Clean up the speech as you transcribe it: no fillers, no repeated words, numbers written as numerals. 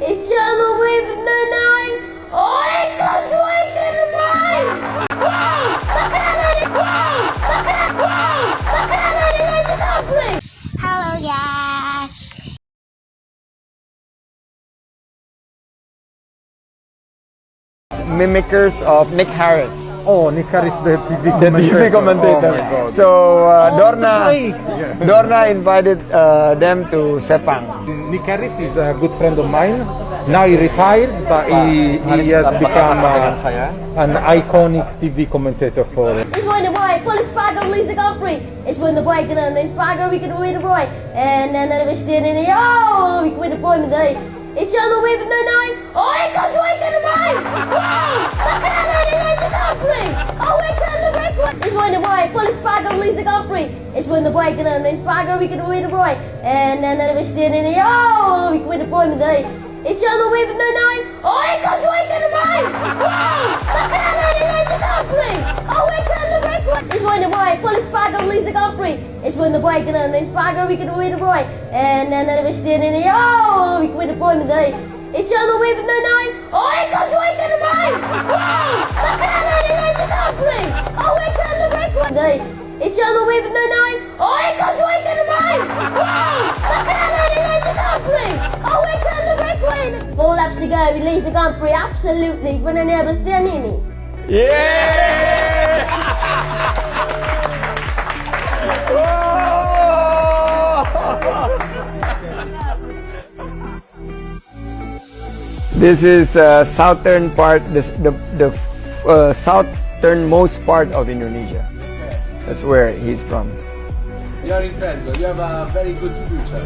It's on the way from the nine. Oh, it comes away from the nine. Hello guys. Mimickers of Nick Harris, Oh, Nick Harris, the TV the TV commentator. Oh my God. So great. Dorna invited them to Sepang. Nick Harris is a good friend of mine. Now he retired, but he has become an iconic TV commentator for it. It's when the boy pull his sparkle leaves the country. It's when the boy can his sparkle we can win the boy. And then we're standing in the oh we can win the boy today. It's on the way from the nine. Oh, it comes away from the nine. Oh, it comes the break. It's when the boy pull his sparkle leaves the country. It's when the boy can his sparkle we can win the boy. And then we're standing in the oh we can win the boy today. It's on the way from the nine. Oh, it comes away from the nine. Oh, it comes the break. It's when the boy pull his sparkle leaves the country. It's when the boy can his sparkle we can win the boy. And then we're standing in the oh we can win the boy today. It's on the way from the nine. Oh, it comes away from the nine. Oh, it comes the break. It's on the way from the nine. Oh, it comes away from the nine. Oh, it comes the break. 4 laps to go. We leave the country absolutely. When I never stand in it. Yeah! This is southern part, the southernmost part of Indonesia. That's where he's from. You are incredible. You have a very good future.